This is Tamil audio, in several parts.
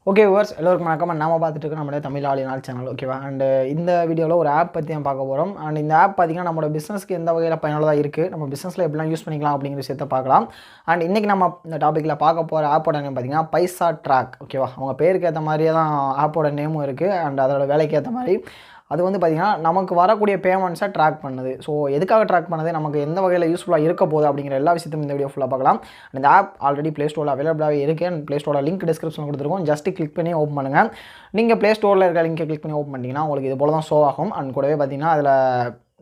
ஓகே வியூவர்ஸ் எல்லோருக்கும் வணக்கம். நாம பார்த்துட்டு இருக்கோம் நம்மளோட தமிழாளினால் சேனல். ஓகேவா? அண்ட் இந்த வீடியோவில் ஒரு ஆப் பற்றி நான் பார்க்க போகிறோம். அண்ட் இந்த ஆப் பார்த்திங்கன்னா நம்மளோட பிஸ்னஸ்க்கு எந்த வகையில் பயனுள்ளதாக இருக்குது, நம்ம பிஸ்னஸில் எப்படிலாம் யூஸ் பண்ணிக்கலாம் அப்படிங்கிற விஷயத்தை பார்க்கலாம். அண்ட் இன்றைக்கி நம்ம இந்த டாப்பிக்கில் பார்க்க போகிற ஆப்போட நேம் பார்த்திங்கன்னா பைசாட்ராக். ஓகேவா? அவங்க பேருக்கு ஏற்ற மாதிரியே தான் ஆப்போட நேமும் இருக்குது. அண்ட் அதோட வேலைக்கு ஏற்ற மாதிரி அது வந்து பார்த்திங்கன்னா நமக்கு வரக்கூடிய பேமெண்ட்ஸை ட்ராக் பண்ணுது. ஸோ எதுக்காக ட்ராக் பண்ணுது, நமக்கு எந்த வகையில் யூஸ்ஃபுல்லாக இருக்க போகுது அப்படிங்கிற எல்லா விஷயத்தையும் இந்த வீடியோ ஃபுல்லாக பார்க்கலாம். இந்த ஆப் ஆல்ரெடி ப்ளே ஸ்டோரில் அவைலபிளாகவே இருக்குது. அண்ட் ப்ளே ஸ்டோரில் லிங்க் டிஸ்கிரிப்ஷனில் கொடுத்துருக்கோம். ஜஸ்ட் கிளிக் பண்ணி ஓப்பன் பண்ணுங்கள். நீங்கள் ப்ளே ஸ்டோரில் இருக்க லிங்கை கிளிக் பண்ணி ஓப்பன் பண்ணிட்டீங்கன்னா உங்களுக்கு இது போல தான் ஷோ ஆகும். அண்ட் கூடவே பார்த்திங்கன்னா அதில்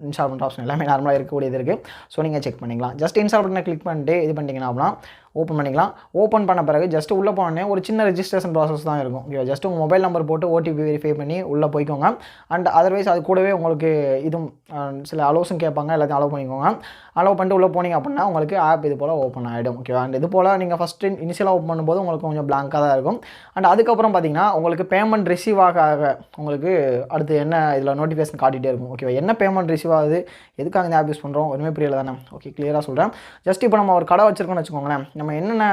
இன்ஸ்டால் பண்ணுற ஆப்ஷன் எல்லாமே நார்மலாக இருக்கக்கூடியது இருக்குது. ஸோ நீங்கள் செக் பண்ணிக்கலாம். ஜஸ்ட் இன்ஸ்டால் பண்ண கிளிக் பண்ணிட்டு இது பண்ணிட்டீங்கன்னா அப்படின்னா ஓப்பன் பண்ணிக்கலாம். ஓப்பன் பண்ண பிறகு ஜஸ்ட் உள்ளே போனோடனே ஒரு சின்ன ரெஜிஸ்ட்ரேஷன் ப்ராசஸ் தான் இருக்கும். ஓகே, ஜஸ்ட் உங்கள் மொபைல் நம்பர் போட்டு ஓடிபி வெரிஃபை பண்ணி உள்ளே போய்க்கோங்க. அண்ட் அதர்வைஸ் அது கூடவே உங்களுக்கு இதுவும் சில அலோஸும் கேட்பாங்க. எல்லாத்தையும் அலோவ் பண்ணிக்கோங்க. அலோவ் பண்ணிட்டு உள்ளே போனீங்க அப்படின்னா உங்களுக்கு ஆப் இது போல் ஓப்பன் ஆகிடும். ஓகே, அண்ட் இது போல் நீங்கள் ஃபஸ்ட்டு இனிஷியலாக ஓப்பன் பண்ணும்போது உங்களுக்கு கொஞ்சம் பிளாங்காக தான் இருக்கும். அண்ட் அதுக்கப்புறம் பார்த்தீங்கன்னா உங்களுக்கு பேமெண்ட் ரிசீவ் ஆக உங்களுக்கு அடுத்து என்ன இதில் நோட்டிஃபிகேஷன் காட்டிகிட்டே இருக்கும். ஓகேவா? என்ன பேமெண்ட் ரிசீவ் ஆகுது, எதுக்காக இந்த ஆப் யூஸ் பண்ணுறோம், ஒன்றுமே புரியல தானே? ஓகே, கிளியராக சொல்கிறேன். ஜஸ்ட் இப்போ நம்ம ஒரு கடை வச்சுருக்கோம்னு வச்சுக்கோங்களேன். நம்ம என்னென்ன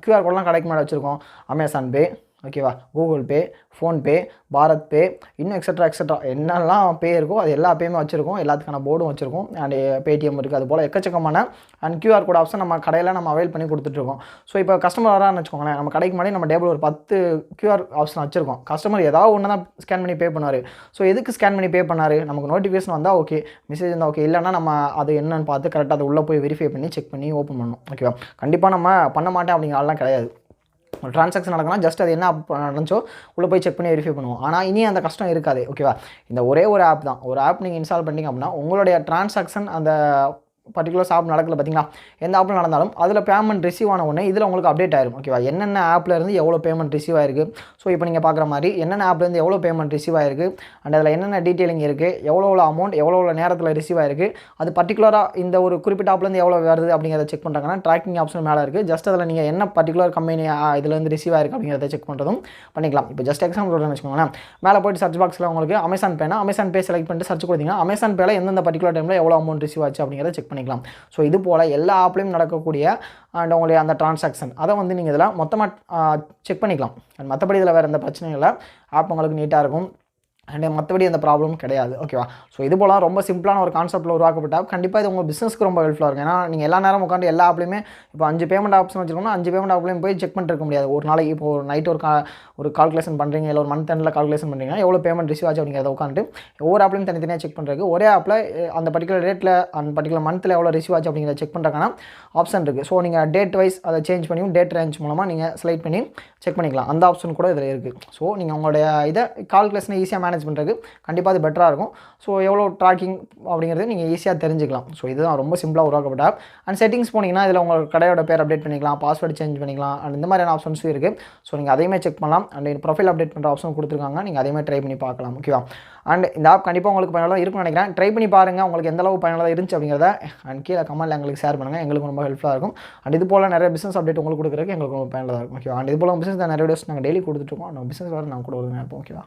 கியூஆர் கோடெலாம் கடைக்கு மேலே வச்சுருக்கோம், அமேசான் பே, ஓகேவா, கூகுள் பே, ஃபோன்பே, பாரத் பே, இன்னும் எக்ஸட்ரா என்னெல்லாம் பே இருக்கோ அது எல்லா பேயுமே வச்சுருக்கோம். எல்லாத்துக்கான போர்டும் வச்சுருக்கோம். அண்ட் பேடிஎம் இருக்குது. அது போல் எக்கச்சக்கமான அண்ட் கியூஆர் கோட் ஆப்ஷன் நம்ம கடையில் நம்ம அவைல் பண்ணி கொடுத்துட்ருக்கோம். ஸோ இப்போ கஸ்டமர் வரான்னு வச்சுக்கோங்களேன், நம்ம கடைக்கு முன்னாடி நம்ம டேபிள் ஒரு 10 கியூஆர் ஆப்ஷன் வச்சுருக்கோம். கஸ்டமர் ஏதாவது ஒன்று தான் ஸ்கேன் பண்ணி பே பண்ணார். ஸோ எதுக்கு ஸ்கேன் பண்ணி பே பண்ணார், நமக்கு நோட்டிஃபிகேஷன் வந்தால் ஓகே, மெசேஜ் இருந்தால் ஓகே, இல்லைனா நம்ம அது என்னன்னு பார்த்து கரெக்டாக அதை உள்ளே போய் வெரிஃபை பண்ணி செக் பண்ணி ஓப்பன் பண்ணணும். ஓகேவா? கண்டிப்பாக நம்ம பண்ண மாட்டேன் அப்படிங்கிறலாம் கிடையாது. ஒரு ட்ரான்சாக்ஷன் நடக்குன்னா ஜஸ்ட் அது என்ன நடந்துச்சோ உள்ளே போய் செக் பண்ணி வெரிஃபை பண்ணுவோம். ஆனால் இனி அந்த கஷ்டம் இருக்காது. ஓகேவா? இந்த ஒரே ஒரு ஆப் தான். ஒரு ஆப் நீங்கள் இன்ஸ்டால் பண்ணிங்க அப்படின்னா உங்களுடைய ட்ரான்சாக்ஷன் அந்த பர்டிகுலர் ஆப் நடக்கல பார்த்தீங்களா, எந்த ஆப்பில் நடந்தாலும் அதில் பேமெண்ட் ரிசீவ் ஆன உடனே இதில் உங்களுக்கு அப்டேட் ஆயிரும். ஓகேவா? என்னென்ன ஆப்பில் இருந்து எவ்வளோ பேமெண்ட் ரிசீவ் ஆயிருக்கு, ஸோ இப்போ நீங்கள் பார்க்குற மாதிரி என்னென்ன ஆப்லேருந்து எவ்வளோ பேமெண்ட் ரிசீவ் ஆயிருக்கு, அண்ட் அதில் என்னென்ன டீட்டெயிலிங் இருக்குது, எவ்வளோ அமௌண்ட் எவ்வளோ நேரத்தில் ரிசீவ் ஆயிருக்கு, அது பர்டிகுலராக இந்த ஒரு குறிப்பிட்ட ஆப்லேருந்து எவ்வளோ வருது அப்படிங்கிறத செக் பண்ணுறாங்கன்னா ட்ராக்கிங் ஆப்ஷன் மேலே இருக்குது. ஜஸ்ட் அதில் நீங்கள் என்ன பர்டிகுலர் கம்பெனி இதுலேருந்து ரிசீவ் ஆயிருக்கு அப்படிங்கிறத செக் பண்ணுறதும் பண்ணிக்கலாம். இப்போ ஜஸ்ட் எக்ஸாம்பிள் வச்சுக்கோங்களேன், மேலே போய்ட்டு சர்ச் பாக்ஸில் உங்களுக்கு அமேசான் பேனா அமேசான் பே செலக்ட் பண்ணிட்டு சர்ச் கொடுத்தீங்கன்னா அமேசான் பேல எந்தெந்த பர்டிகுலர் டைமில் எவ்வளோ அமௌண்ட் ரிசீவ் ஆச்சு அப்படிங்கிறத செக் பண்ணிக்கலாம். ஸோ இது போல் எல்லா ஆப்லேயும் நடக்கக்கூடிய அண்ட் உங்களுடைய அந்த ட்ரான்சாக்ஷன் அதை வந்து நீங்கள் இதில் மொத்தமாக செக் பண்ணிக்கலாம். அண்ட் மற்றபடி இதில் வேறு எந்த பிரச்சனையும் இல்லை. ஆப் உங்களுக்கு நீட்டாக இருக்கும். அண்ட் மற்றபடி அந்த ப்ராப்ளம் கிடையாது. ஓகேவா? ஸோ இது போல் ரொம்ப சிம்பிளான ஒரு கான்செப்ட்டில் உருவாக்கப்பட்ட ஆப். கண்டிப்பாக இது உங்கள் பிஸ்னஸ்க்கு ரொம்ப ஹெல்ப்ஃபுல்லாக இருக்கும். ஏன்னா நீங்கள் எல்லா நேரம் உட்காந்து எல்லா ஆப்லையுமே இப்போ 5 பேமெண்ட் ஆப்ஷன் வச்சுருக்கோம்னா 5 பேமெண்ட் ஆப்லையும் போய் செக் பண்ணிட்டு இருக்க முடியாது. ஒரு நாளைக்கு இப்போ ஒரு நைட் ஒரு கால்குலேஷன் பண்ணுறீங்க, இல்லை ஒரு மந்த் எண்டில் கால்குலேஷன் பண்ணுறீங்கன்னா எவ்வளோ பேமெண்ட் ரிசீவ் ஆச்சு அப்படிங்கிறத உட்காந்துட்டு ஒவ்வொரு ஆப்லையும் தனித்தனியாக செக் பண்ணுறதுக்கு ஒரே ஆப்பில் அந்த பர்டிகுலர் டேட்டில் அந்த பர்டிகுலர் மந்த்தில் எவ்வளோ ரிசீவ் ஆச்சு அப்படிங்கிறத செக் பண்ணுறதுக்கான ஆப்ஷன் இருக்குது. ஸோ நீங்கள் டேட் வைஸ் அதை சேஞ்ச் பண்ணியும் டேட் ரேஞ்ச் மூலமாக நீங்கள் செலக்ட் பண்ணி செக் பண்ணிக்கலாம். அந்த ஆப்ஷன் கூட இதில் இருக்குது. ஸோ நீங்கள் உங்களுடைய இதை கால்குலேஷனை ஈஸியாக மேனேஜ் பண்ணுறதுக்கு கண்டிப்பாக அது பெட்டராக இருக்கும். ஸோ எவ்வளோ ட்ராக்கிங் அப்படிங்கிறது நீங்கள் ஈஸியாக தெரிஞ்சுக்கலாம். ஸோ இதுதான் ரொம்ப சிம்பிளாக உருவாக்கப்பட்ட ஆப். அண்ட் செட்டிங்ஸ் போனீங்கன்னா இதில் உங்கள் கடையோட பேர் அப்டேட் பண்ணிக்கலாம், பாஸ்வேர்டு சேஞ்ச் பண்ணிக்கலாம். அண்ட் இந்த மாதிரியான ஆப்ஷன்ஸும் இருக்குது. ஸோ நீங்கள் அதையுமே செக் பண்ணலாம். அண்ட் ப்ரொஃபைல் அப்டேட் பண்ணுற ஆப்ஷன் கொடுத்துருக்காங்க. நீங்கள் அதையுமே ட்ரை பண்ணி பார்க்கலாம். ஓகேவா? அண்ட் இந்த ஆப் கண்டிப்பாக உங்களுக்கு பயனுள்ளதாக இருக்கும்னு நினைக்கிறேன். ட்ரை பண்ணி பாருங்கள். உங்களுக்கு எந்த அளவு பயனுள்ளதாக இருந்துச்சு அப்படிங்கிறத அண்ட் கீழே கமெண்ட்டில் எங்களுக்கு ஷேர் பண்ணுங்கள். எங்களுக்கு ரொம்ப ஹெல்ப்ஃபுல்லாக இருக்கும். அண்ட் இது போல் நிறைய பிஸ்னஸ் அப்டேட் உங்களுக்கு கொடுக்குறதுக்கு எங்களுக்கு ரொம்ப பயனுள்ளதாக இருக்கும். ஓகேவா? அண்ட் இது போல் பிஸ்னஸ் நிறைய வீடியோஸ் நாங்கள் டெய்லி கொடுத்துட்ருக்கோம். நம்ம பிஸ்னஸ் வர நாங்கள் கூட ஒரு நேரம். ஓகேவா?